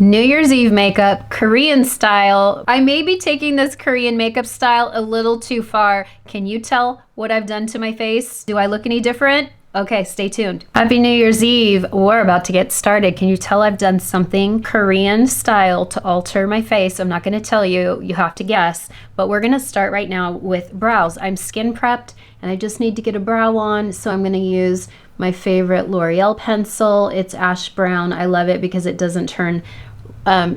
New Year's Eve makeup, Korean style. I may be taking this Korean makeup style a little too far. Can you tell what I've done to my face? Do I look any different? Okay, stay tuned. Happy New Year's Eve. We're about to get started. Can you tell I've done something Korean style to alter my face? I'm not going to tell you. You have to guess. But we're going to start right now with brows. I'm skin prepped and I just need to get a brow on. So I'm going to use my favorite L'Oreal pencil. It's ash brown. I love it because it doesn't turn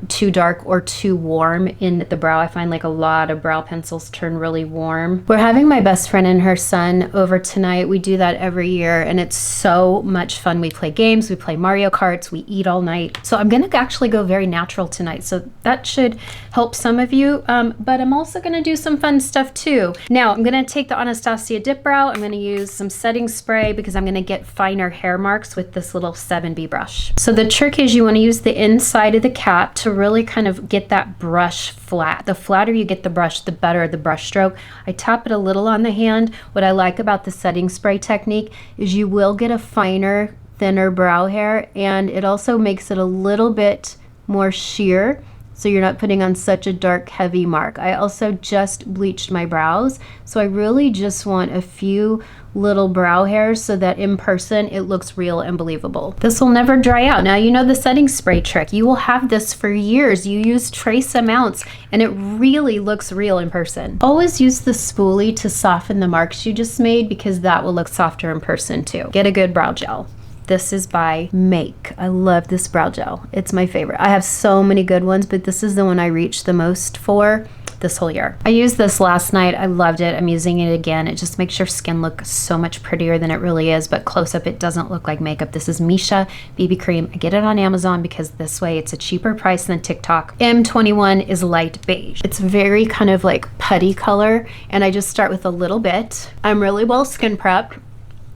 too dark or too warm in the brow. I find like a lot of brow pencils turn really warm. We're having my best friend and her son over tonight. We do that every year and it's so much fun. We play games, we play Mario Karts, we eat all night. So I'm gonna actually go very natural tonight. So that should help some of you, but I'm also gonna do some fun stuff too. Now I'm gonna take the Anastasia Dip Brow. I'm gonna use some setting spray because I'm gonna get finer hair marks with this little 7B brush. So the trick is you wanna use the inside of the cap to really kind of get that brush flat. The flatter you get the brush, the better the brush stroke. I tap it a little on the hand. What I like about the setting spray technique is you will get a finer, thinner brow hair, and it also makes it a little bit more sheer, so you're not putting on such a dark, heavy mark. I also just bleached my brows, so I really just want a few little brow hairs so that in person it looks real and believable. This will never dry out. Now you know the setting spray trick. You will have this for years. You use trace amounts and it really looks real in person. Always use the spoolie to soften the marks you just made because that will look softer in person too. Get a good brow gel. This is by Make. I love this brow gel. It's my favorite. I have so many good ones, but this is the one I reach the most for this whole year. I used this last night. I loved it. I'm using it again. It just makes your skin look so much prettier than it really is, but close up it doesn't look like makeup. This is Misha BB cream. I get it on Amazon because this way it's a cheaper price than TikTok. M21 is light beige. It's very kind of like putty color, and I just start with a little bit. I'm really well skin prepped,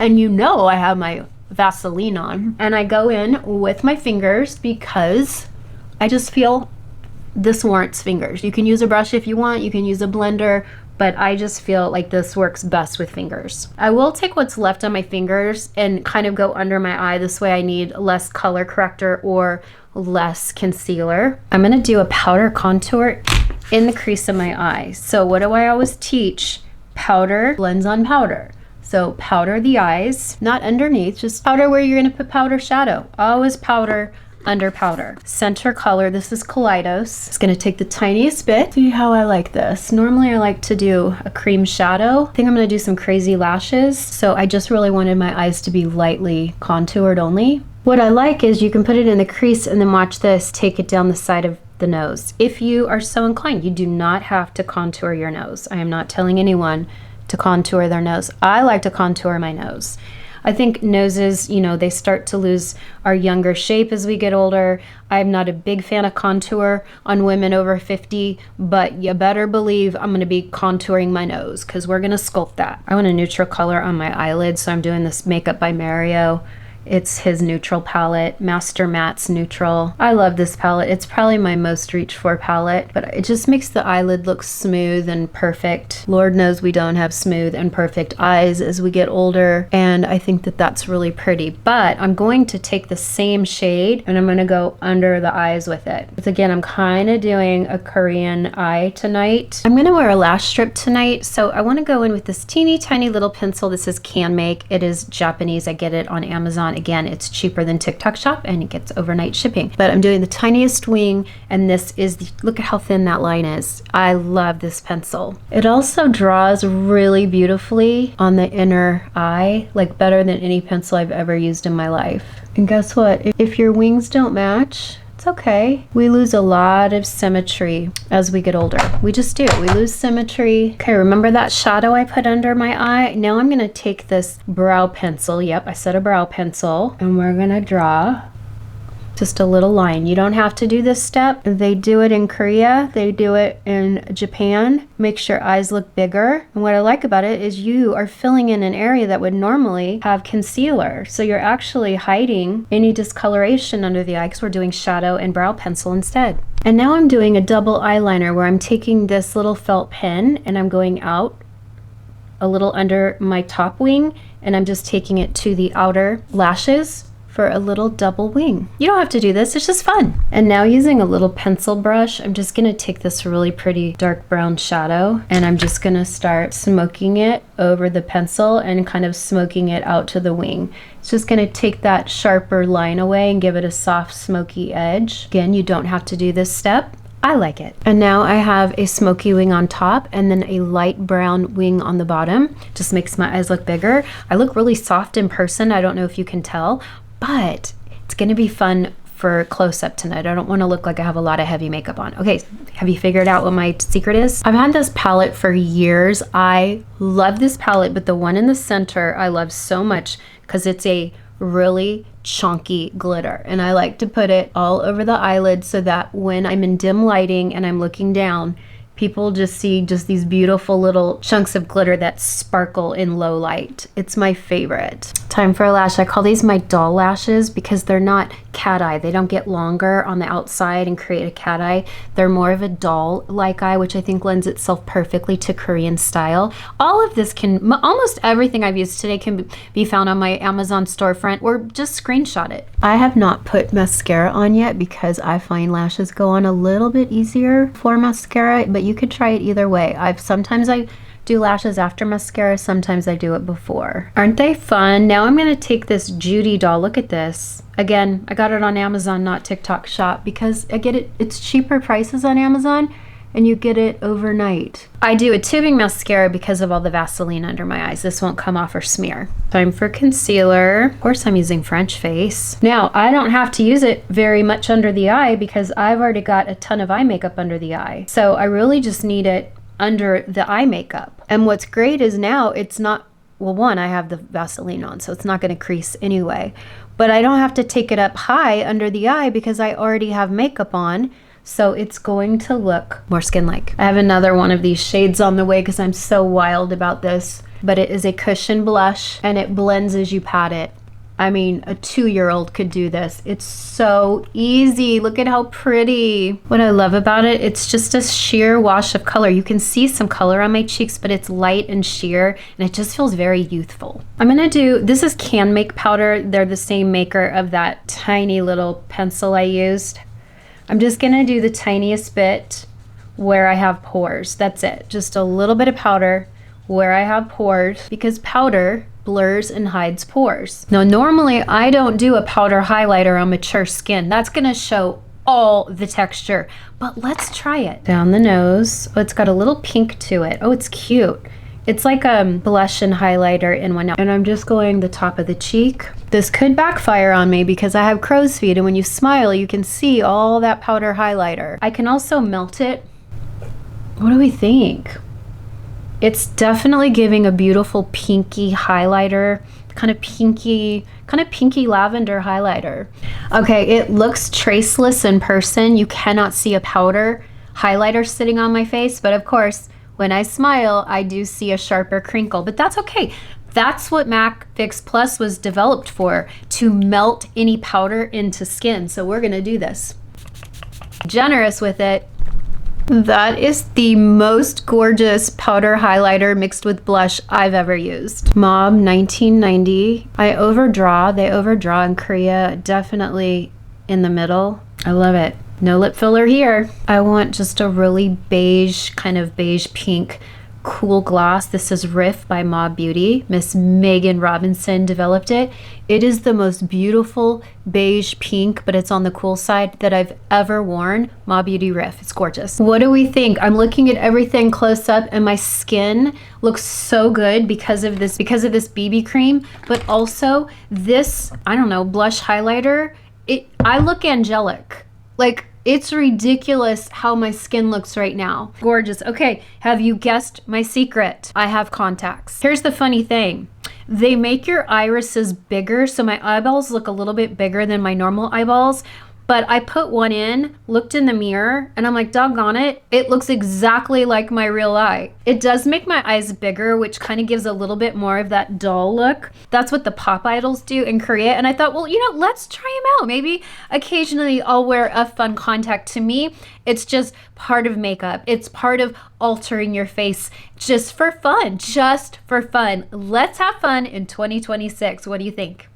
and you know I have my Vaseline on, and I go in with my fingers because I just feel this warrants fingers. You can use a brush if you want, you can use a blender, but I just feel like this works best with fingers. I will take what's left on my fingers and kind of go under my eye. This way I need less color corrector or less concealer. I'm gonna do a powder contour in the crease of my eye. So what do I always teach? Powder blends on powder. So powder the eyes, not underneath, just powder where you're gonna put powder shadow. Always powder under powder. Center color, this is Kaleidos. It's gonna take the tiniest bit. See how I like this. Normally I like to do a cream shadow. I think I'm gonna do some crazy lashes. So I just really wanted my eyes to be lightly contoured only. What I like is you can put it in the crease and then watch this, take it down the side of the nose. If you are so inclined, you do not have to contour your nose. I am not telling anyone to contour their nose. I like to contour my nose. I think noses, you know, they start to lose our younger shape as we get older. I'm not a big fan of contour on women over 50, but you better believe I'm gonna be contouring my nose because we're gonna sculpt that. I want a neutral color on my eyelids, so I'm doing this makeup by Mario. It's his neutral palette, Master Matte's neutral. I love this palette. It's probably my most reached for palette, but it just makes the eyelid look smooth and perfect. Lord knows we don't have smooth and perfect eyes as we get older, and I think that that's really pretty. But I'm going to take the same shade and I'm gonna go under the eyes with it. Because again, I'm kind of doing a Korean eye tonight. I'm gonna wear a lash strip tonight, so I wanna go in with this teeny tiny little pencil. This is Can Make. It is Japanese. I get it on Amazon. Again, it's cheaper than TikTok Shop and it gets overnight shipping. But I'm doing the tiniest wing, and this is the, look at how thin that line is. I love this pencil. It also draws really beautifully on the inner eye, like better than any pencil I've ever used in my life. And guess what? If your wings don't match, it's okay. We lose a lot of symmetry as we get older. We just do. We lose symmetry. Okay, remember that shadow I put under my eye? Now I'm gonna take this brow pencil. Yep, I said a brow pencil. And we're gonna draw just a little line. You don't have to do this step. They do it in Korea. They do it in Japan. Makes your eyes look bigger. And what I like about it is you are filling in an area that would normally have concealer. So you're actually hiding any discoloration under the eye because we're doing shadow and brow pencil instead. And now I'm doing a double eyeliner where I'm taking this little felt pen and I'm going out a little under my top wing and I'm just taking it to the outer lashes for a little double wing. You don't have to do this, it's just fun. And now using a little pencil brush, I'm just gonna take this really pretty dark brown shadow and I'm just gonna start smoking it over the pencil and kind of smoking it out to the wing. It's just gonna take that sharper line away and give it a soft smoky edge. Again, you don't have to do this step. I like it. And now I have a smoky wing on top and then a light brown wing on the bottom. Just makes my eyes look bigger. I look really soft in person. I don't know if you can tell, but it's gonna be fun for close-up tonight. I don't want to look like I have a lot of heavy makeup on. Okay, have you figured out what my secret is? I've had this palette for years. I love this palette, but the one in the center I love so much because it's a really chunky glitter, and I like to put it all over the eyelid so that when I'm in dim lighting and I'm looking down, people just see just these beautiful little chunks of glitter that sparkle in low light. It's my favorite. Time for a lash. I call these my doll lashes because they're not cat eye. They don't get longer on the outside and create a cat eye. They're more of a doll-like eye, which I think lends itself perfectly to Korean style. All of this can, almost everything I've used today can be found on my Amazon storefront or just screenshot it. I have not put mascara on yet because I find lashes go on a little bit easier for mascara, but you could try it either way. Sometimes I do lashes after mascara, sometimes I do it before. Aren't they fun? Now I'm gonna take this Judy doll. Look at this. Again, I got it on Amazon, not TikTok Shop, because I get it, it's cheaper prices on Amazon and you get it overnight. I do a tubing mascara because of all the Vaseline under my eyes. This won't come off or smear. Time for concealer. Of course I'm using French Face. Now, I don't have to use it very much under the eye because I've already got a ton of eye makeup under the eye. So I really just need it under the eye makeup. And what's great is now it's not, well, one, I have the Vaseline on, so it's not gonna crease anyway. But I don't have to take it up high under the eye because I already have makeup on. So it's going to look more skin-like. I have another one of these shades on the way because I'm so wild about this. But it is a cushion blush and it blends as you pat it. I mean, a 2-year-old could do this. It's so easy. Look at how pretty. What I love about it, it's just a sheer wash of color. You can see some color on my cheeks, but it's light and sheer, and it just feels very youthful. I'm gonna do, this is Can Make powder. They're the same maker of that tiny little pencil I used. I'm just gonna do the tiniest bit where I have pores. That's it. Just a little bit of powder where I have pores, because powder blurs and hides pores. Now, normally I don't do a powder highlighter on mature skin. That's gonna show all the texture, but let's try it. Down the nose. Oh, it's got a little pink to it. Oh, it's cute. It's like a blush and highlighter in one. And I'm just going the top of the cheek. This could backfire on me because I have crow's feet, and when you smile, you can see all that powder highlighter. I can also melt it. What do we think? It's definitely giving a beautiful pinky highlighter, kind of pinky lavender highlighter. Okay, it looks traceless in person. You cannot see a powder highlighter sitting on my face, but of course, when I smile, I do see a sharper crinkle, but that's okay. That's what MAC Fix Plus was developed for, to melt any powder into skin. So we're gonna do this. Generous with it. That is the most gorgeous powder highlighter mixed with blush I've ever used. Mob 1990. I overdraw. They overdraw in Korea, definitely in the middle. I love it. No lip filler here. I want just a really beige, kind of beige pink cool gloss. This is Riff by Mob Beauty. Miss Megan Robinson developed it. It is the most beautiful beige pink, but it's on the cool side, that I've ever worn. Mob Beauty Riff. It's gorgeous. What do we think? I'm looking at everything close up and my skin looks so good because of this BB cream, but also this, I don't know, blush highlighter. I look angelic. Like, it's ridiculous how my skin looks right now. Gorgeous. Okay, have you guessed my secret? I have contacts. Here's the funny thing. They make your irises bigger, so my eyeballs look a little bit bigger than my normal eyeballs. But I put one in, looked in the mirror, and I'm like, doggone it, it looks exactly like my real eye. It does make my eyes bigger, which kind of gives a little bit more of that doll look. That's what the pop idols do in Korea. And I thought, well, you know, let's try them out. Maybe occasionally I'll wear a fun contact. To me, it's just part of makeup. It's part of altering your face just for fun, just for fun. Let's have fun in 2026. What do you think?